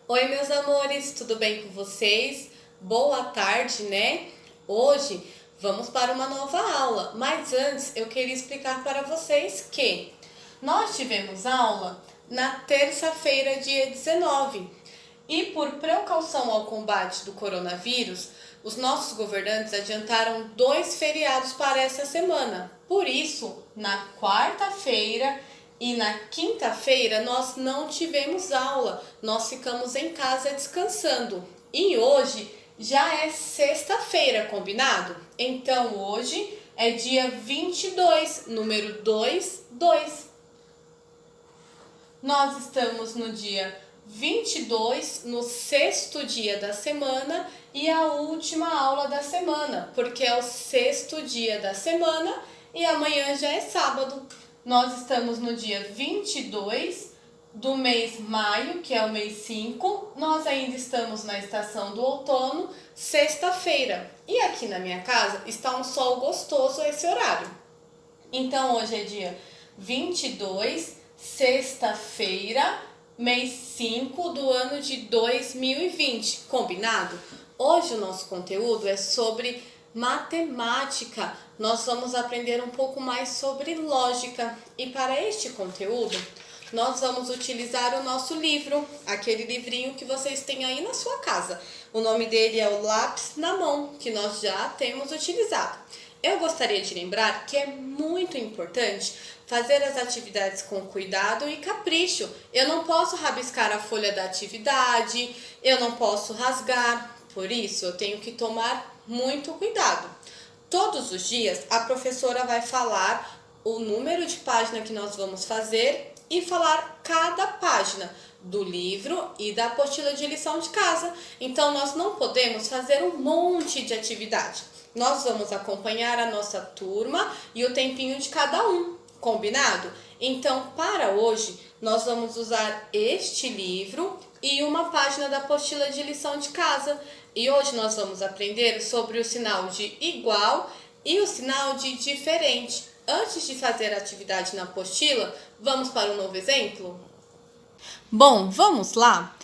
Oi, meus amores, tudo bem com vocês? Boa tarde, né? Hoje vamos para uma nova aula, mas antes eu queria explicar para vocês que nós tivemos aula na terça-feira, dia 19, e por precaução ao combate do coronavírus, os nossos governantes adiantaram 2 feriados para essa semana. Por isso, na quarta-feira e na quinta-feira nós não tivemos aula, nós ficamos em casa descansando. E hoje já é sexta-feira, combinado? Então hoje é dia 22, número 22. Nós estamos no dia 22, no sexto dia da semana e a última aula da semana, porque é o sexto dia da semana e amanhã já é sábado. Nós estamos no dia 22 do mês maio, que é o mês 5. Nós ainda estamos na estação do outono, sexta-feira. E aqui na minha casa está um sol gostoso a esse horário. Então hoje é dia 22, sexta-feira, mês 5 do ano de 2020. Combinado? Hoje o nosso conteúdo é sobre matemática. Nós vamos aprender um pouco mais sobre lógica. E para este conteúdo, nós vamos utilizar o nosso livro, aquele livrinho que vocês têm aí na sua casa. O nome dele é o Lápis na Mão, que nós já temos utilizado. Eu gostaria de lembrar que é muito importante fazer as atividades com cuidado e capricho. Eu não posso rabiscar a folha da atividade, eu não posso rasgar, por isso eu tenho que tomar muito cuidado. Todos os dias a professora vai falar o número de página que nós vamos fazer e falar cada página do livro e da apostila de lição de casa. Então nós não podemos fazer um monte de atividade. Nós vamos acompanhar a nossa turma e o tempinho de cada um, combinado? Então, para hoje, nós vamos usar este livro e uma página da apostila de lição de casa. E hoje nós vamos aprender sobre o sinal de igual e o sinal de diferente. Antes de fazer a atividade na apostila, vamos para um novo exemplo? Bom, vamos lá?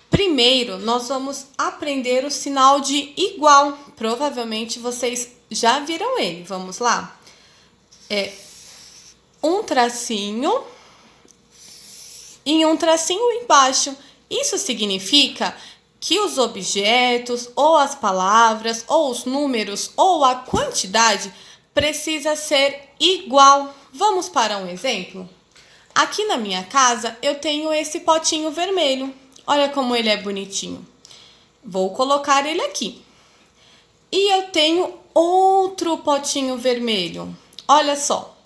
Primeiro, nós vamos aprender o sinal de igual. Provavelmente vocês já viram ele. Vamos lá? É um tracinho e um tracinho embaixo. Isso significa que os objetos, ou as palavras, ou os números, ou a quantidade precisa ser igual. Vamos para um exemplo? Aqui na minha casa eu tenho esse potinho vermelho. Olha como ele é bonitinho. Vou colocar ele aqui. E eu tenho outro potinho vermelho. Olha só.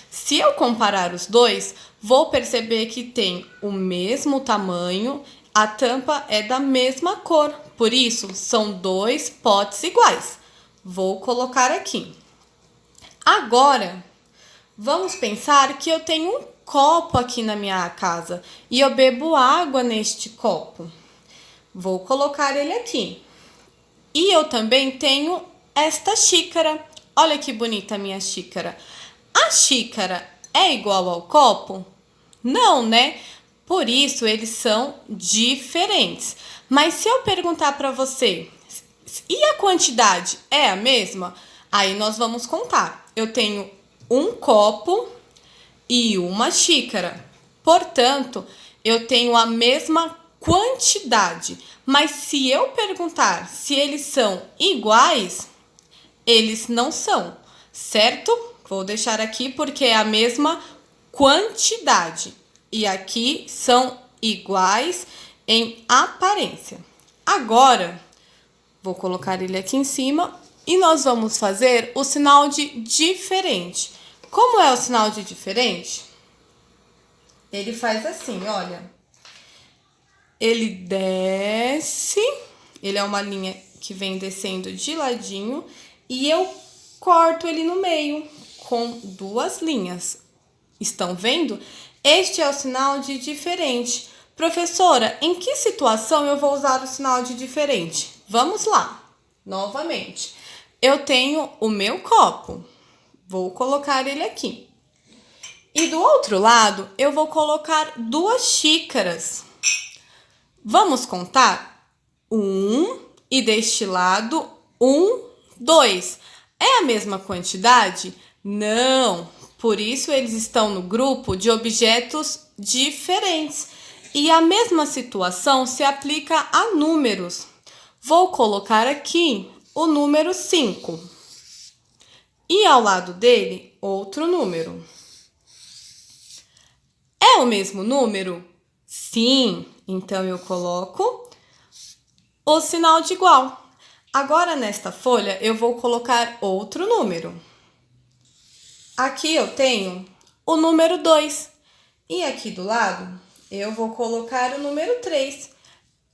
Se eu comparar os dois, vou perceber que tem o mesmo tamanho, a tampa é da mesma cor. Por isso, são 2 potes iguais. Vou colocar aqui. Agora, vamos pensar que eu tenho um copo aqui na minha casa e eu bebo água neste copo. Vou colocar ele aqui. E eu também tenho esta xícara. Olha que bonita a minha xícara. A xícara é igual ao copo? Não, né? Por isso eles são diferentes. Mas se eu perguntar para você, e a quantidade é a mesma? Aí nós vamos contar. Eu tenho um copo e uma xícara. Portanto, eu tenho a mesma quantidade. Mas se eu perguntar se eles são iguais, eles não são, certo? Vou deixar aqui porque é a mesma quantidade. E aqui são iguais em aparência. Agora, vou colocar ele aqui em cima e nós vamos fazer o sinal de diferente. Como é o sinal de diferente? Ele faz assim, olha. Ele desce, ele é uma linha que vem descendo de ladinho e eu corto ele no meio com 2 linhas. Estão vendo? Este é o sinal de diferente. Professora, em que situação eu vou usar o sinal de diferente? Vamos lá, novamente. Eu tenho o meu copo. Vou colocar ele aqui. E do outro lado, eu vou colocar 2 xícaras. Vamos contar? 1 e deste lado 1, 2. É a mesma quantidade? Não. Por isso eles estão no grupo de objetos diferentes. E a mesma situação se aplica a números. Vou colocar aqui o número 5. E ao lado dele, outro número. É o mesmo número? Sim. Então eu coloco o sinal de igual. Agora nesta folha eu vou colocar outro número. Aqui eu tenho o número 2. E aqui do lado eu vou colocar o número 3.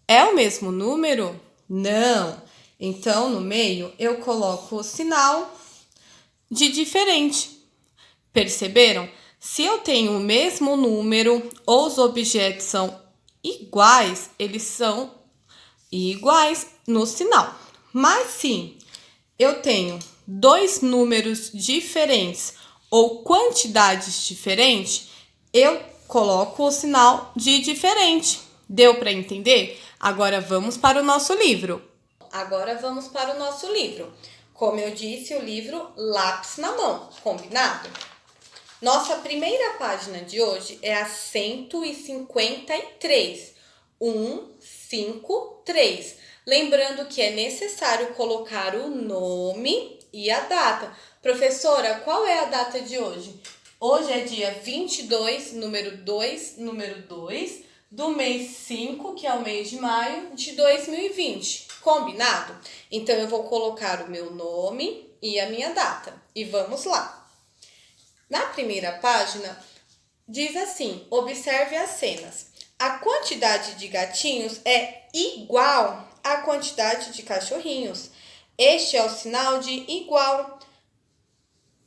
É o mesmo número? Não. Então no meio eu coloco o sinal de diferente. Perceberam? Se eu tenho o mesmo número ou os objetos são iguais, eles são iguais no sinal. Mas se eu tenho dois números diferentes ou quantidades diferentes, eu coloco o sinal de diferente. Deu para entender? Agora vamos para o nosso livro. Como eu disse, o livro Lápis na Mão, combinado? Nossa primeira página de hoje é a 153. 153. Lembrando que é necessário colocar o nome e a data. Professora, qual é a data de hoje? Hoje é dia 22, número 2, do mês 5, que é o mês de maio de 2020. Combinado? Então, eu vou colocar o meu nome e a minha data. E vamos lá. Na primeira página, diz assim: observe as cenas. A quantidade de gatinhos é igual à quantidade de cachorrinhos. Este é o sinal de igual.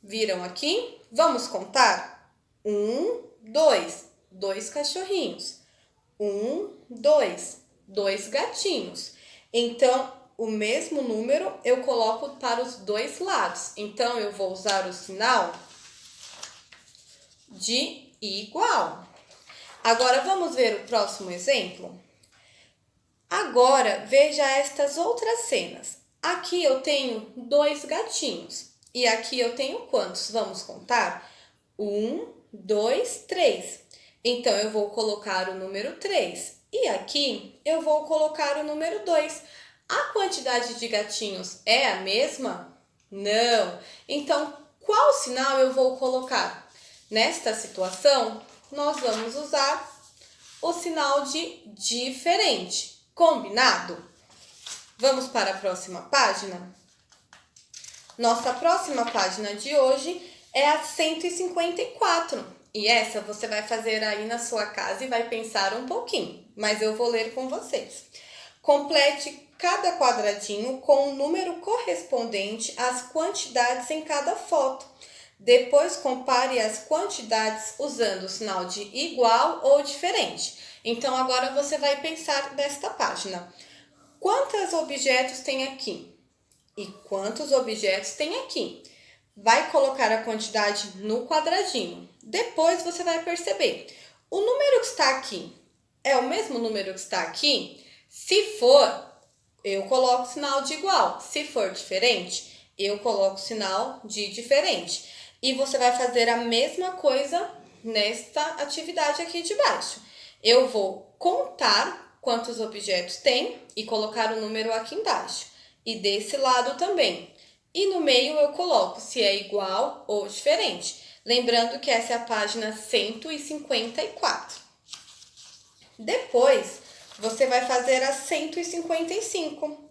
Viram aqui? Vamos contar? 1, 2, 2 cachorrinhos. 1, 2, 2 gatinhos. Então, o mesmo número eu coloco para os dois lados. Então, eu vou usar o sinal de igual. Agora, vamos ver o próximo exemplo? Agora, veja estas outras cenas. Aqui eu tenho 2 gatinhos. E aqui eu tenho quantos? Vamos contar? 1, 2, 3. Então, eu vou colocar o número 3. E aqui eu vou colocar o número 2. A quantidade de gatinhos é a mesma? Não. Então, qual sinal eu vou colocar? Nesta situação, nós vamos usar o sinal de diferente. Combinado? Vamos para a próxima página? Nossa próxima página de hoje é a 154. E essa você vai fazer aí na sua casa e vai pensar um pouquinho, mas eu vou ler com vocês. Complete cada quadradinho com o número correspondente às quantidades em cada foto. Depois compare as quantidades usando o sinal de igual ou diferente. Então agora você vai pensar nesta página. Quantos objetos tem aqui? E quantos objetos tem aqui? Vai colocar a quantidade no quadradinho. Depois você vai perceber. O número que está aqui é o mesmo número que está aqui? Se for, eu coloco o sinal de igual. Se for diferente, eu coloco o sinal de diferente. E você vai fazer a mesma coisa nesta atividade aqui de baixo. Eu vou contar quantos objetos tem e colocar o número aqui embaixo. E desse lado também. E no meio eu coloco se é igual ou diferente. Lembrando que essa é a página 154. Depois, você vai fazer a 155,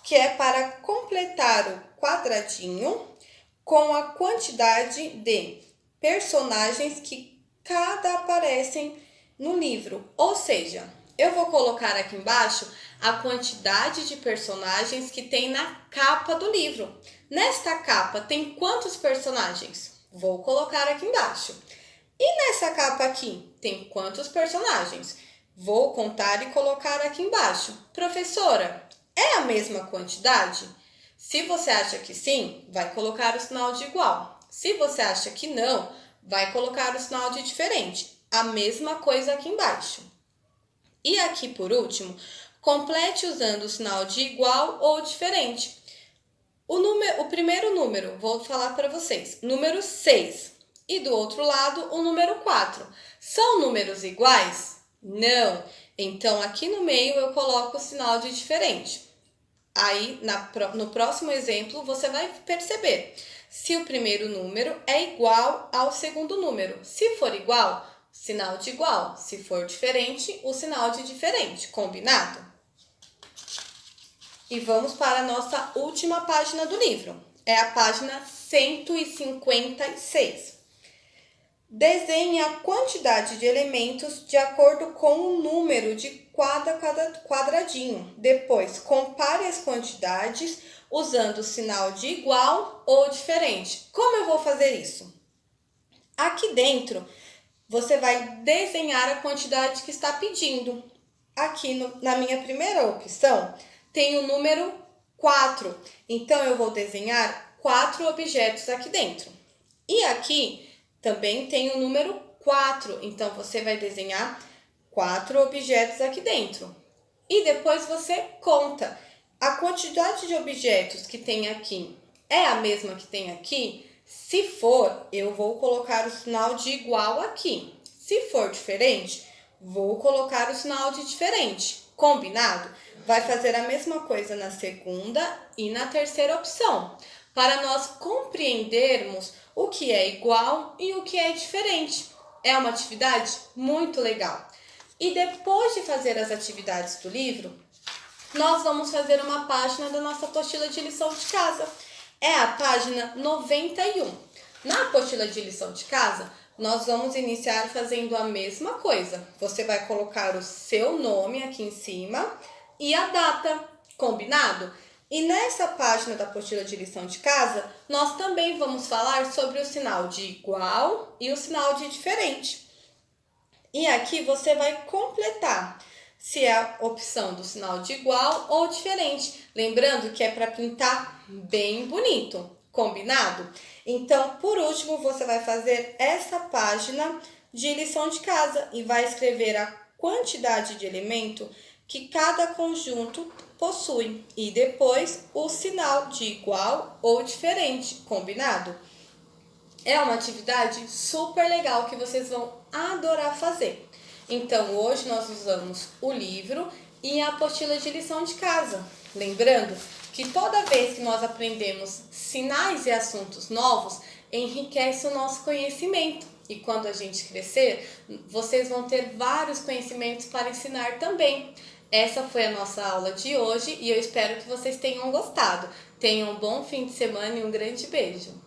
que é para completar o quadradinho com a quantidade de personagens que cada aparecem no livro. Ou seja, eu vou colocar aqui embaixo a quantidade de personagens que tem na capa do livro. Nesta capa tem quantos personagens? Vou colocar aqui embaixo. E nessa capa aqui tem quantos personagens? Vou contar e colocar aqui embaixo. Professora, é a mesma quantidade? Se você acha que sim, vai colocar o sinal de igual. Se você acha que não, vai colocar o sinal de diferente. A mesma coisa aqui embaixo. E aqui, por último, complete usando o sinal de igual ou diferente. O primeiro número, vou falar para vocês, número 6. E do outro lado, o número 4. São números iguais? Não. Então, aqui no meio eu coloco o sinal de diferente. Aí, no próximo exemplo, você vai perceber se o primeiro número é igual ao segundo número. Se for igual, sinal de igual. Se for diferente, o sinal de diferente. Combinado? E vamos para a nossa última página do livro. É a página 156. Desenhe a quantidade de elementos de acordo com o número de cada quadradinho. Depois, compare as quantidades usando o sinal de igual ou diferente. Como eu vou fazer isso? Aqui dentro, você vai desenhar a quantidade que está pedindo. Aqui na minha primeira opção, tem o número 4. Então, eu vou desenhar 4 objetos aqui dentro. E aqui também tem o número 4. Então, você vai desenhar 4 objetos aqui dentro. E depois você conta. A quantidade de objetos que tem aqui é a mesma que tem aqui? Se for, eu vou colocar o sinal de igual aqui. Se for diferente, vou colocar o sinal de diferente. Combinado? Vai fazer a mesma coisa na segunda e na terceira opção, para nós compreendermos o que é igual e o que é diferente. É uma atividade muito legal. E depois de fazer as atividades do livro, nós vamos fazer uma página da nossa apostila de lição de casa. É a página 91. Na apostila de lição de casa, nós vamos iniciar fazendo a mesma coisa. Você vai colocar o seu nome aqui em cima e a data, combinado? E nessa página da apostila de lição de casa, nós também vamos falar sobre o sinal de igual e o sinal de diferente. E aqui você vai completar se é a opção do sinal de igual ou diferente. Lembrando que é para pintar bem bonito, combinado? Então, por último, você vai fazer essa página de lição de casa e vai escrever a quantidade de elemento que cada conjunto possui e depois o sinal de igual ou diferente, combinado? É uma atividade super legal que vocês vão adorar fazer. Então, hoje nós usamos o livro e a apostila de lição de casa. Lembrando que toda vez que nós aprendemos sinais e assuntos novos, enriquece o nosso conhecimento. E quando a gente crescer, vocês vão ter vários conhecimentos para ensinar também. Essa foi a nossa aula de hoje e eu espero que vocês tenham gostado. Tenham um bom fim de semana e um grande beijo!